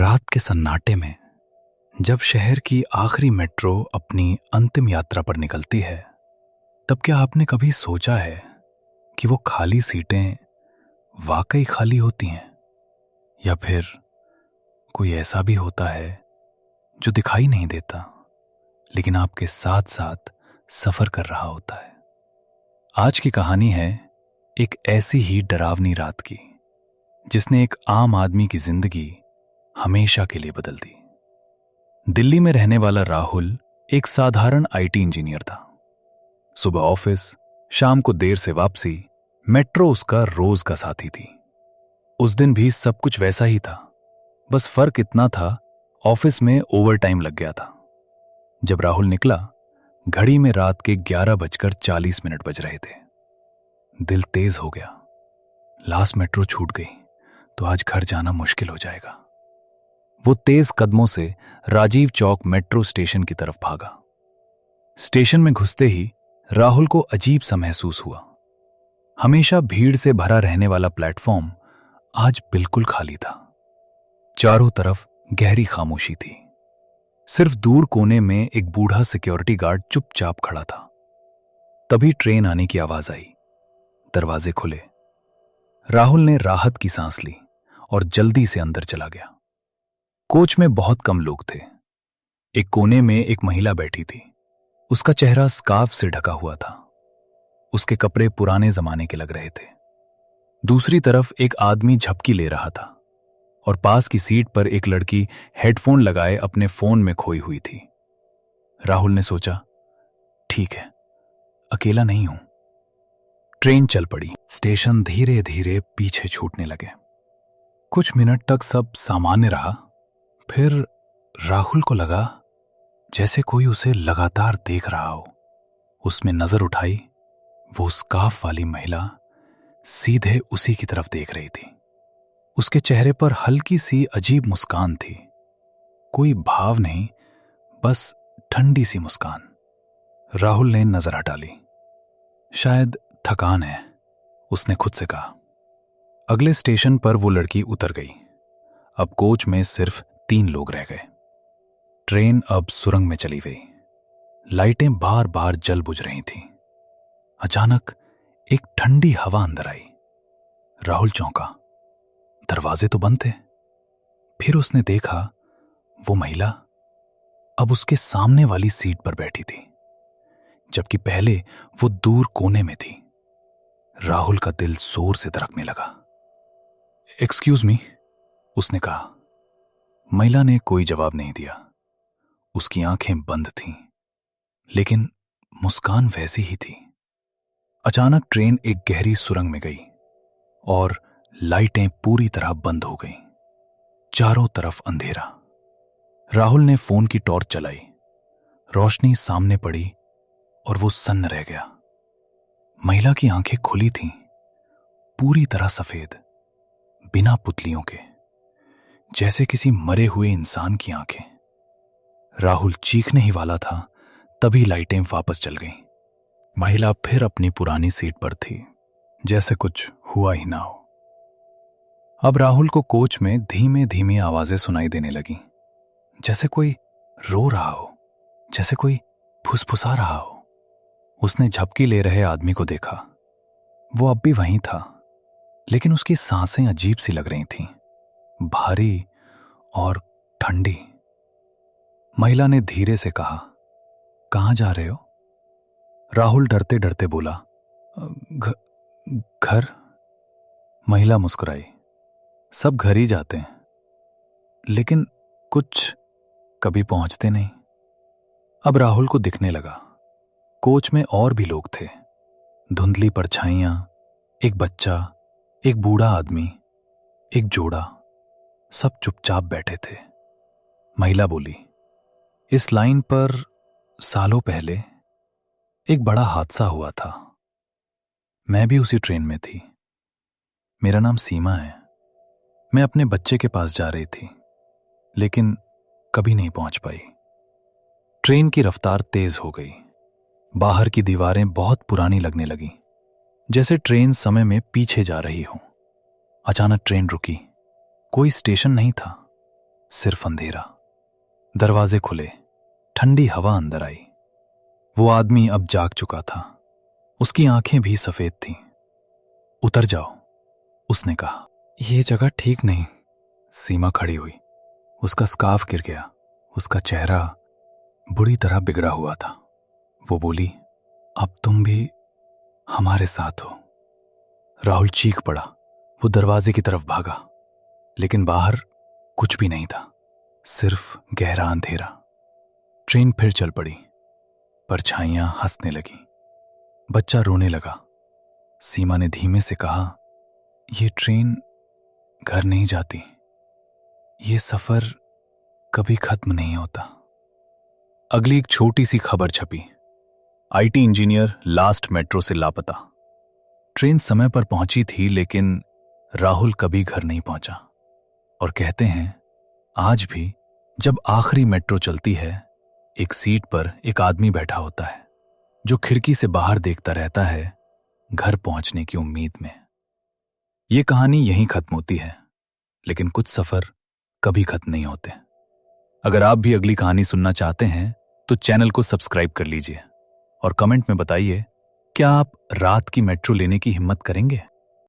रात के सन्नाटे में जब शहर की आखिरी मेट्रो अपनी अंतिम यात्रा पर निकलती है, तब क्या आपने कभी सोचा है कि वो खाली सीटें वाकई खाली होती हैं, या फिर कोई ऐसा भी होता है जो दिखाई नहीं देता लेकिन आपके साथ साथ सफर कर रहा होता है। आज की कहानी है एक ऐसी ही डरावनी रात की जिसने एक आम आदमी की जिंदगी हमेशा के लिए बदल दी। दिल्ली में रहने वाला राहुल एक साधारण आईटी इंजीनियर था। सुबह ऑफिस, शाम को देर से वापसी, मेट्रो उसका रोज का साथी थी। उस दिन भी सब कुछ वैसा ही था, बस फर्क इतना था ऑफिस में ओवर टाइम लग गया था। जब राहुल निकला, घड़ी में रात के 11:40 बज रहे थे। दिल तेज हो गया। लास्ट मेट्रो छूट गई तो आज घर जाना मुश्किल हो जाएगा। वो तेज कदमों से राजीव चौक मेट्रो स्टेशन की तरफ भागा। स्टेशन में घुसते ही राहुल को अजीब सा महसूस हुआ। हमेशा भीड़ से भरा रहने वाला प्लेटफॉर्म आज बिल्कुल खाली था। चारों तरफ गहरी खामोशी थी। सिर्फ दूर कोने में एक बूढ़ा सिक्योरिटी गार्ड चुपचाप खड़ा था। तभी ट्रेन आने की आवाज आई। दरवाजे खुले। राहुल ने राहत की सांस ली और जल्दी से अंदर चला गया। कोच में बहुत कम लोग थे। एक कोने में एक महिला बैठी थी। उसका चेहरा स्कार्फ से ढका हुआ था। उसके कपड़े पुराने जमाने के लग रहे थे। दूसरी तरफ एक आदमी झपकी ले रहा था और पास की सीट पर एक लड़की हेडफोन लगाए अपने फोन में खोई हुई थी। राहुल ने सोचा, ठीक है, अकेला नहीं हूं। ट्रेन चल पड़ी। स्टेशन धीरे धीरे पीछे छूटने लगे। कुछ मिनट तक सब सामान्य रहा। फिर राहुल को लगा जैसे कोई उसे लगातार देख रहा हो। उसमें नजर उठाई, वो स्कार्फ वाली महिला सीधे उसी की तरफ देख रही थी। उसके चेहरे पर हल्की सी अजीब मुस्कान थी। कोई भाव नहीं, बस ठंडी सी मुस्कान। राहुल ने नजर हटा ली। शायद थकान है, उसने खुद से कहा। अगले स्टेशन पर वो लड़की उतर गई। अब कोच में सिर्फ 3 लोग रह गए। ट्रेन अब सुरंग में चली गई। लाइटें बार बार जल बुझ रही थीं। अचानक एक ठंडी हवा अंदर आई। राहुल चौंका। दरवाजे तो बंद थे। फिर उसने देखा वो महिला अब उसके सामने वाली सीट पर बैठी थी, जबकि पहले वो दूर कोने में थी। राहुल का दिल जोर से धड़कने लगा। एक्सक्यूज मी, उसने कहा। महिला ने कोई जवाब नहीं दिया। उसकी आंखें बंद थीं, लेकिन मुस्कान वैसी ही थी। अचानक ट्रेन एक गहरी सुरंग में गई और लाइटें पूरी तरह बंद हो गईं। चारों तरफ अंधेरा। राहुल ने फोन की टॉर्च चलाई। रोशनी सामने पड़ी और वो सन्न रह गया। महिला की आंखें खुली थीं, पूरी तरह सफेद, बिना पुतलियों के, जैसे किसी मरे हुए इंसान की आंखें। राहुल चीखने ही वाला था, तभी लाइटें वापस चल गईं। महिला फिर अपनी पुरानी सीट पर थी, जैसे कुछ हुआ ही ना हो। अब राहुल को कोच में धीमे धीमे आवाजें सुनाई देने लगीं, जैसे कोई रो रहा हो, जैसे कोई फुसफुसा रहा हो। उसने झपकी ले रहे आदमी को देखा। वो अब भी वहीं था, लेकिन उसकी सांसें अजीब सी लग रही थीं, भारी और ठंडी। महिला ने धीरे से कहा, कहां जा रहे हो? राहुल डरते डरते बोला, घर। महिला मुस्कुराई। सब घर ही जाते हैं, लेकिन कुछ कभी पहुंचते नहीं। अब राहुल को दिखने लगा, कोच में और भी लोग थे। धुंधली परछाइयां, एक बच्चा, एक बूढ़ा आदमी, एक जोड़ा, सब चुपचाप बैठे थे। महिला बोली, इस लाइन पर सालों पहले एक बड़ा हादसा हुआ था। मैं भी उसी ट्रेन में थी। मेरा नाम सीमा है। मैं अपने बच्चे के पास जा रही थी, लेकिन कभी नहीं पहुंच पाई। ट्रेन की रफ्तार तेज हो गई। बाहर की दीवारें बहुत पुरानी लगने लगीं, जैसे ट्रेन समय में पीछे जा रही हो। अचानक ट्रेन रुकी। कोई स्टेशन नहीं था, सिर्फ अंधेरा। दरवाजे खुले, ठंडी हवा अंदर आई। वो आदमी अब जाग चुका था। उसकी आंखें भी सफेद थीं। उतर जाओ, उसने कहा। यह जगह ठीक नहीं। सीमा खड़ी हुई। उसका स्कार्फ गिर गया। उसका चेहरा बुरी तरह बिगड़ा हुआ था। वो बोली, अब तुम भी हमारे साथ हो। राहुल चीख पड़ा। वो दरवाजे की तरफ भागा, लेकिन बाहर कुछ भी नहीं था, सिर्फ गहरा अंधेरा। ट्रेन फिर चल पड़ी। परछाइयां हंसने लगी। बच्चा रोने लगा। सीमा ने धीमे से कहा, ये ट्रेन घर नहीं जाती। ये सफर कभी खत्म नहीं होता। अगली एक छोटी सी खबर छपी। आईटी इंजीनियर लास्ट मेट्रो से लापता। ट्रेन समय पर पहुंची थी, लेकिन राहुल कभी घर नहीं पहुंचा। और कहते हैं, आज भी जब आखिरी मेट्रो चलती है, एक सीट पर एक आदमी बैठा होता है, जो खिड़की से बाहर देखता रहता है, घर पहुंचने की उम्मीद में। ये कहानी यहीं खत्म होती है, लेकिन कुछ सफर कभी खत्म नहीं होते। अगर आप भी अगली कहानी सुनना चाहते हैं तो चैनल को सब्सक्राइब कर लीजिए और कमेंट में बताइए, क्या आप रात की मेट्रो लेने की हिम्मत करेंगे?